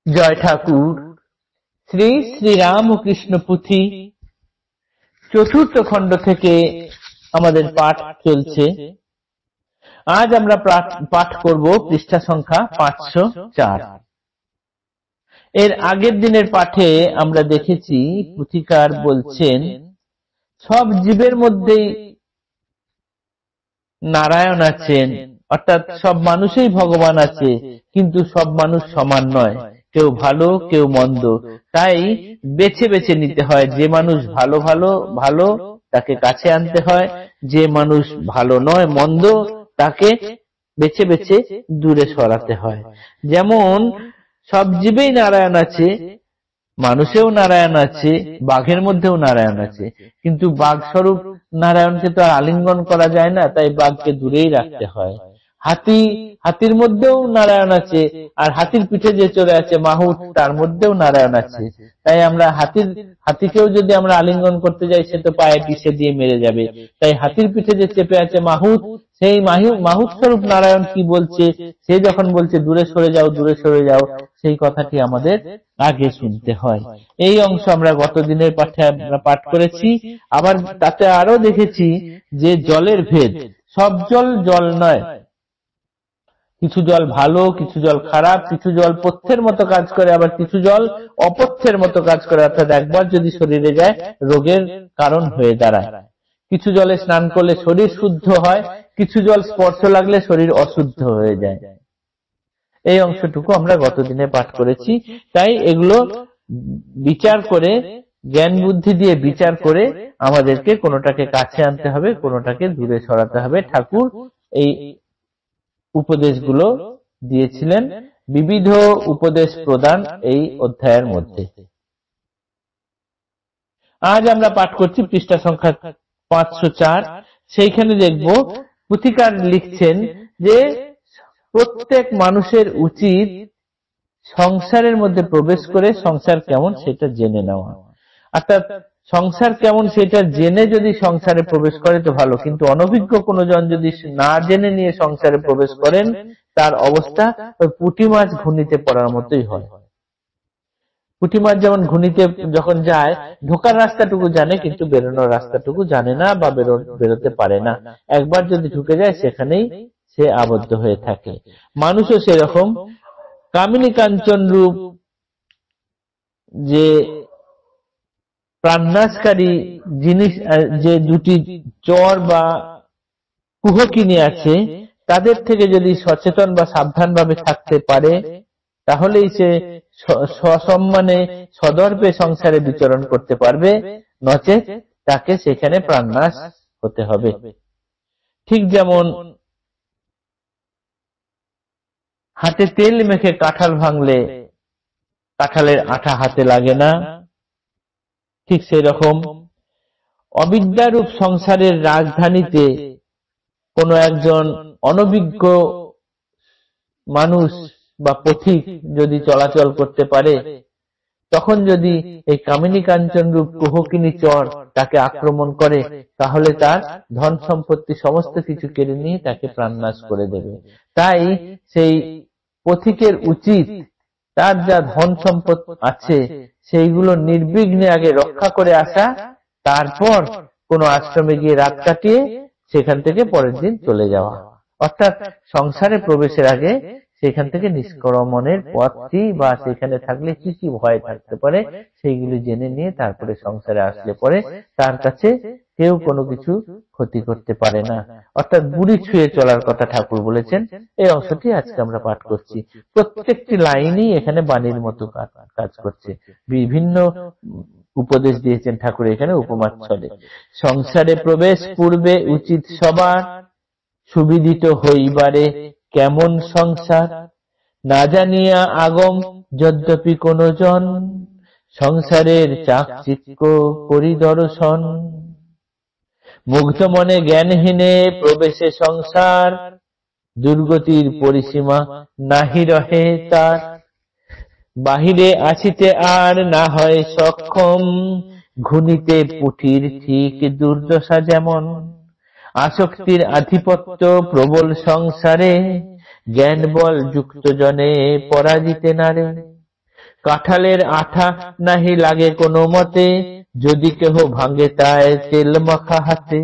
জয় ঠাকুর। শ্রী শ্রী রামকৃষ্ণ পুঁথি চতুর্থ খণ্ড থেকে আমাদের পাঠ চলছে। আজ আমরা পাঠ করব পৃষ্ঠা সংখ্যা 504। এর আগের দিনের পাঠে আমরা দেখেছি পুঁথিকার বলছেন সব জীবের মধ্যেই নারায়ণ আছেন, অর্থাৎ সব মানুষেই ভগবান আছে, কিন্তু সব মানুষ সমান নয়, কেউ ভালো কেউ মন্দ। তাই বেছে বেছে নিতে হয়। যে মানুষ ভালো ভালো ভালো তাকে কাছে আনতে হয়, যে মানুষ ভালো নয় মন্দ তাকে বেছে বেছে দূরে সরাতে হয়। যেমন সব জীবেই নারায়ণ আছে, মানুষেও নারায়ণ আছে, বাঘের মধ্যেও নারায়ণ আছে, কিন্তু বাঘ স্বরূপ নারায়ণকে তো আর আলিঙ্গন করা যায় না, তাই বাঘকে দূরেই রাখতে হয়। হাতির মধ্যেও নারায়ণ আছে, আর হাতির পিঠে যে চড়ে আছে মাহুত, তার মধ্যেও নারায়ণ আছে। তাই আমরা হাতিকেও যদি আমরা আলিঙ্গন করতে যাই, সে তো পায়ে পিষে দিয়ে মেরে যাবে। তাই হাতির পিঠে যে চেপে আছে মাহুত, সেই মাহুত স্বরূপ নারায়ণ কি বলছে, সে যখন বলছে দূরে সরে যাও দূরে সরে যাও, সেই কথাটি আমাদের আগে শুনতে হয়। এই অংশ আমরা গত দিনের পাঠে আমরা পাঠ করেছি। আবার তাতে আরো দেখেছি যে জলের ভেদ, সব জল জল নয়, কিছু জল ভালো, কিছু জল খারাপ, কিছু জল পথ্যের মতো কাজ করে, আবার কিছু জল অপথ্যের মতো কাজ করে, অর্থাৎ একবার যদি শরীরে যায় রোগের কারণ হয়ে দাঁড়ায়। কিছু জলে স্নান করলে শরীর শুদ্ধ হয়, কিছু জল স্পর্শ লাগলে শরীর অশুদ্ধ হয়ে যায়। এই অংশটুকু আমরা গতদিনে পাঠ করেছি। তাই এগুলো বিচার করে, জ্ঞান বুদ্ধি দিয়ে বিচার করে আমাদেরকে কোনোটাকে কাছে আনতে হবে, কোনোটাকে দূরে সরাতে হবে। ঠাকুর এই উপদেশগুলো দিয়েছিলেন, বিবিধ উপদেশ প্রদান এই অধ্যায়ের মধ্যে। আজ আমরা পাঠ করছি পৃষ্ঠা সংখ্যা 504। সেইখানে দেখব পুথিকার লিখছেন যে প্রত্যেক মানুষের উচিত সংসারের মধ্যে প্রবেশ করে সংসার কেমন সেটা জেনে নেওয়া। অর্থাৎ সংসার কেমন সেটা জেনে যদি সংসারে প্রবেশ করে তো ভালো, কিন্তু অনভিজ্ঞ কোনো জন যদি না জেনে নিয়ে সংসারে প্রবেশ করেন, তার অবস্থা ওই পুঁটি মাছ ঘুনিতে পড়ার মতোই হয়। পুঁটি মাছ যেমন ঘুনিতে যখন যায়, ঢোকার রাস্তাটুকু জানে কিন্তু বেরোনোর রাস্তাটুকু জানে না বা বেরোতে পারে না। একবার যদি ঢুকে যায় সেখানেই সে আবদ্ধ হয়ে থাকে। মানুষও সেরকম। কামিনী কাঞ্চন রূপ যে প্রাণনাশকারী জিনিস, যে দুটি চর বা কুহকিনী আছে, তাদের থেকে যদি সচেতন বা সাবধান ভাবে থাকতে পারে, তাহলেই সে সসম্মানে সদর্পে সংসারে বিচরণ করতে পারবে, নচেত তাকে সেখানে প্রাণনাশ হতে হবে। ঠিক যেমন হাতে তেল মেখে কাঁঠাল ভাঙলে কাঁঠালের আঠা হাতে লাগে না, ঠিক সেই রকম অবিদ্যারূপ সংসারের রাজধানীতে কোনো একজন অনভিজ্ঞ মানুষ বা পথিক যদি চলাচল করতে পারে, তখন যদি এই কামিনী কাঞ্চন রূপ কুহকিনী চর তাকে আক্রমণ করে, তাহলে তার ধন সম্পত্তি সমস্ত কিছু কেড়ে নিয়ে তাকে প্রাণনাশ করে দেবে। তাই সেই পথিকের উচিত তার যা ধন সম্পদ আছে সেইগুলো নির্বিঘ্নে আগে রক্ষা করে আসা, তারপর কোনো আশ্রমে গিয়ে রাত কাটিয়ে সেখান থেকে পরের দিন চলে যাওয়া। অর্থাৎ সংসারে প্রবেশের আগে সেখান থেকে নিষ্ক্রমণের পথটি বা সেখানে থাকলে কি কি ভয় থাকতে পারে সেইগুলি জেনে নিয়ে তারপরে সংসারে আসলে পরে তার কাছে কেউ কোনো কিছু ক্ষতি করতে পারে না। অর্থাৎ বুড়ি ছুঁয়ে চলার কথা ঠাকুর বলেছেন। এই অংশটি আজকে আমরা পাঠ করছি। প্রত্যেকটি লাইনই এখানে বাণীর মতো কাজ করছে। বিভিন্ন উপদেশ দিয়েছেন ঠাকুর এখানে উপমার ছলে। সংসারে প্রবেশ পূর্বে উচিত সবার সুবিদিত হইবারে কেমন সংসার, না জানিয়া আগম যদ্যপি কোন জন, সংসারের চাকচিক্য পরিদর্শন, মুগ্ধ মনে জ্ঞানহীনে প্রবেশে সংসার, দুর্গতির পরিসীমা নাহি রহে তার, বাহিরে আসিতে আর না হয় সক্ষম, ঘুনিতে পুঁটির ঠিক দুর্দশা যেমন, আসক্তির আধিপত্য প্রবল সংসারে, জ্ঞান বল যুক্ত জনে পরাজিতে নারে, কাঁঠালের আঠা নাহি লাগে কোনো মতে, যদি কেহ ভাঙে তাই তেল মাখা হাতে।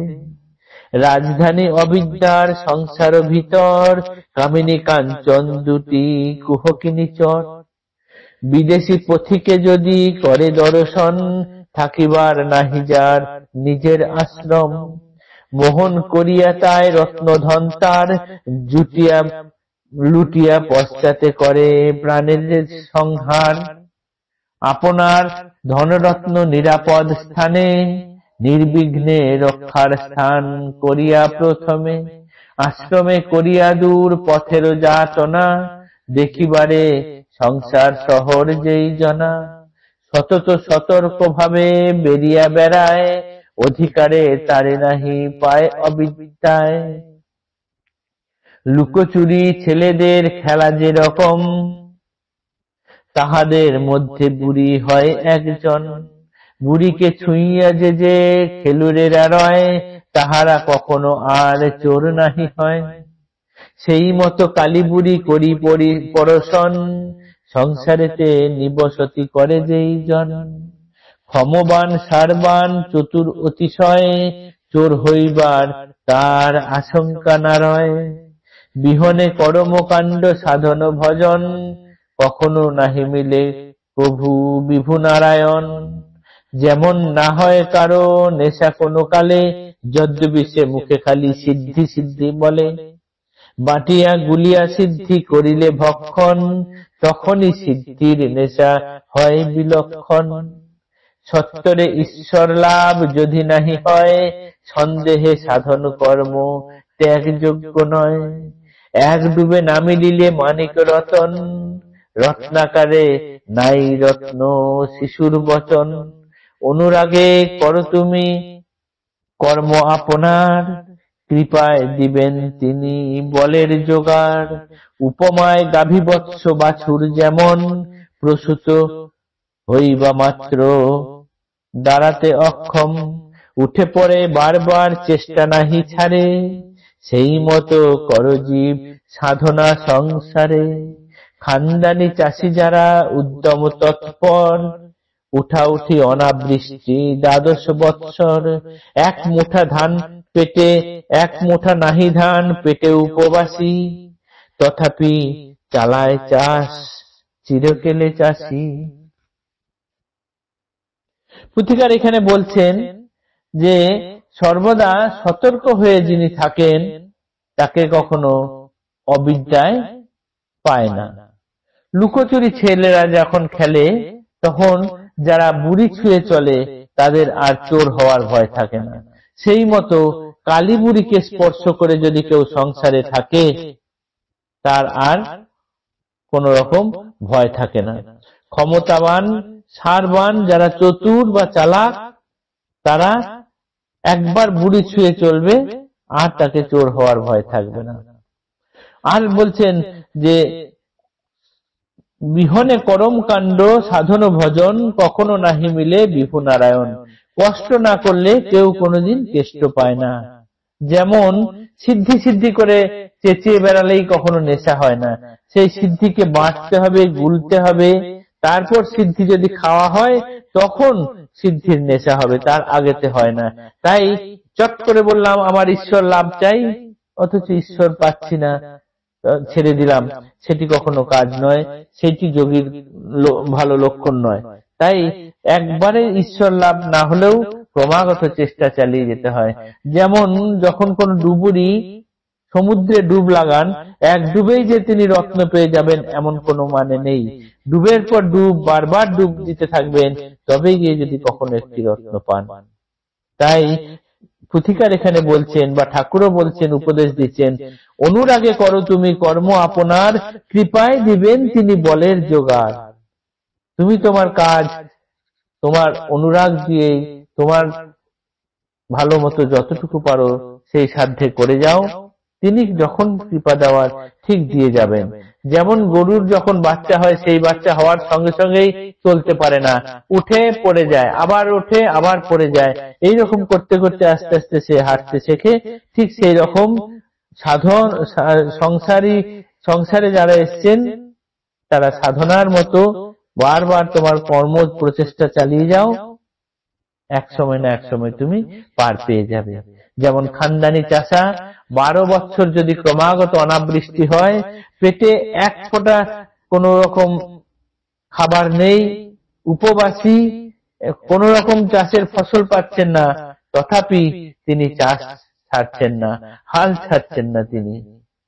রাজধানী অবিদ্যার সংসার ভিতর, কামিনী কাঞ্চন দুটি কুহকিনী চর। বিদেশি পথিকে যদি করে দর্শন, থাকিবার নাহি যার নিজের আশ্রম। মোহন করিয়া তাই রত্নধন তার, জুটিয়া লুটিয়া পশ্চাতে করে প্রাণের সংহার। আপনার ধনরত্ন নিরাপদ স্থানে, নির্বিঘ্নে রক্ষার স্থান করিয়া প্রথমে। আশ্রমে করিয়া দূর পথের যাতনা, দেখিবারে সংসার শহর যেই জনা। সতত সতর্ক ভাবে বেরিয়া বেড়ায়, অধিকারে তারে নাহি পায় অবিদ্যায়। লুকোচুরি ছেলেদের খেলা যেরকম, তাহাদের মধ্যে বুড়ি হয় একজন। বুড়িকে ছুঁইয়া যে খেলুড়েরা রয়, তাহারা কখনো আর চোর নাহি হয়। সেই মতো কালী বুড়ি করি পরশন, সংসারেতে নিবসতি করে যেই জন। ক্ষমবান সারবান চতুর অতিশয়, চোর হইবার তার আশঙ্কা না রয়। বিহনে কর্মকাণ্ড সাধন ভজন, কখনো নাহি মিলে প্রভু বিভু নারায়ণ। যেমন না হয় কারো নেশা কোনো কালে, যদ্যপি সে মুখে খালি সিদ্ধি সিদ্ধি বলে। বাটিয়া গুলিয়া সিদ্ধি করিলে ভক্ষণ, তখনই সিদ্ধির নেশা হয় বিলক্ষণ। সত্তরে ঈশ্বর লাভ যদি নাহি হয়, সন্দেহে সাধন কর্ম ত্যাগযোগ্য নয়। এক ডুবে নামি দিলে মানিক রতন, রত্নাকারে নাই রত্ন শিশুর বচন। অনুরাগে করো তুমি কর্ম আপনার, কৃপায় দিবেন তিনি বলের জোগাড়। উপমায় গাভীবৎস বাছুর যেমন, প্রসূত হইবা মাত্র দাঁড়াতে অক্ষম। উঠে পড়ে বারবার চেষ্টা নাহি ছাড়ে, সেই মতো করো জীব সাধনা সংসারে। খানদানি চাষি যারা উদ্যম তৎপর, উঠাউঠি অনাবৃষ্টি দ্বাদশ বৎসর। এক মুঠা ধান পেটে, এক মুঠা নাহি ধান পেটে উপবাসী, তথাপি চালায় চাষ চিরকেলে চাষি। পুথিকার এখানে বলছেন যে সর্বদা সতর্ক হয়ে যিনি থাকেন, তাকে কখনো অবিদ্যায় পায় না। লুকোচুরি ছেলেরা যখন খেলে, তখন যারা বুড়ি ছুঁয়ে চলে, তাদের আর চোর হওয়ার ভয় থাকে না। সেই মতো কালী বুড়িকে স্পর্শ করে যদি কেউ সংসারে থাকে, তার আর কোন রকম ভয় থাকে না। ক্ষমতাবান সারবান যারা চতুর বা চালাক, তারা একবার বুড়ি ছুঁয়ে চলবে, আর তাকে চোর হওয়ার ভয় থাকবে না। আর বলছেন যে বিহনে কর্মকাণ্ড সাধন ভজন, কখনো নাহি মিলে বিভু নারায়ণ। কষ্ট না করলে কেউ কোনোদিন কেষ্ট পায় না। যেমন সিদ্ধি সিদ্ধি করে চেঁচিয়ে বেড়ালেই কখনো নেশা হয় না। সেই সিদ্ধিকে বাঁটতে হবে, গুলতে হবে, তারপর সিদ্ধি যদি খাওয়া হয় তখন সিদ্ধির নেশা হবে, তার আগেতে হয় না। তাই চট করে বললাম আমার ঈশ্বর লাভ চাই, অথচ ঈশ্বর পাচ্ছি না, ছেড়ে দিলাম, সেটি কখনো কাজ নয়, সেটি যোগীর ভালো লক্ষণ নয়। তাই একবারে ঈশ্বর লাভ না হলেও ক্রমাগত চেষ্টা চালিয়ে যেতে হয়। যেমন যখন কোন ডুবুরি সমুদ্রে ডুব লাগান, এক ডুবেই যে তিনি রত্ন পেয়ে যাবেন এমন কোনো মানে নেই। ডুবের পর ডুব, বারবার ডুব দিতে থাকবেন, তবেই গিয়ে যদি কখনো একটি রত্ন পান। তাই পুথিকার এখানে বলছেন, বা ঠাকুরও বলছেন, উপদেশ দিচ্ছেন, অনুরাগে করো তুমি কর্ম আপনার, কৃপায় দিবেন তিনি বলের জোগাড়। তুমি তোমার কাজ তোমার অনুরাগ দিয়ে, তোমার ভালো মতো যতটুকু পারো সেই সাধ্যে করে যাও, তিনি যখন কৃপা দেওয়ার ঠিক দিয়ে যাবেন। যেমন গরুর যখন বাচ্চা হয়, সেই বাচ্চা হওয়ার সঙ্গে সঙ্গেই চলতে পারে না, উঠে পড়ে যায়, আবার ওঠে আবার পড়ে যায়, এইরকম করতে করতে আস্তে আস্তে সে হাঁটতে শেখে। ঠিক সেই রকম সাধন সংসারে যারা এসছেন, তারা সাধনার মতো বারবার তোমার কর্ম প্রচেষ্টা চালিয়ে যাও, এক সময় না এক সময় তুমি পার পেয়ে যাবে। যেমন খানদানি চাষা 12 বছর যদি ক্রমাগত অনাবৃষ্টি হয়, পেটে এক ফোঁটা কোন রকম খাবার নেই, উপবাসী, কোন রকম চাষের ফসল পাচ্ছেন না, তথাপি তিনি চাষ ছাড়ছেন না, হাল ছাড়ছেন না তিনি।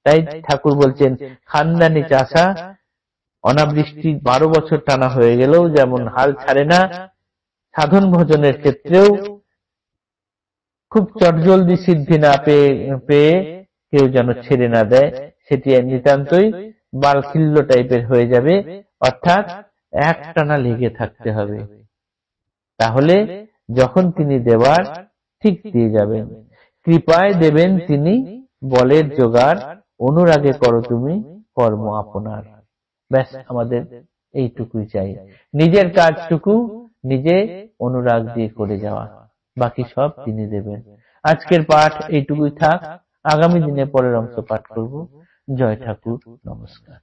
তাই ঠাকুর বলছেন খানদানি চাষা অনাবৃষ্টি 12 বছর টানা হয়ে গেলেও যেমন হাল ছাড়ে না, সাধন ভজনের ক্ষেত্রেও খুব চটজলদি সিদ্ধি না পেয়ে কেউ যেন ছেড়ে না দেয়, সেটি নিতান্তই বালখিল্য টাইপের হয়ে যাবে, অর্থাৎ একটানা লেগে থাকতে হবে। তাহলে যখন তিনি দেবার ঠিক দিয়ে যাবেন, কৃপায় দেবেন তিনি বলের জোগাড়, অনুরাগে করো তুমি কর্ম আপনার। ব্যাস, আমাদের এইটুকুই চাই, নিজের কাজটুকু নিজে অনুরাগ দিয়ে করে যাওয়া, বাকি সব তিনি দেবেন। আজকের পাঠ এইটুকুই থাক, আগামী দিনে পরের অংশ পাঠ করব। জয় ঠাকুর, নমস্কার।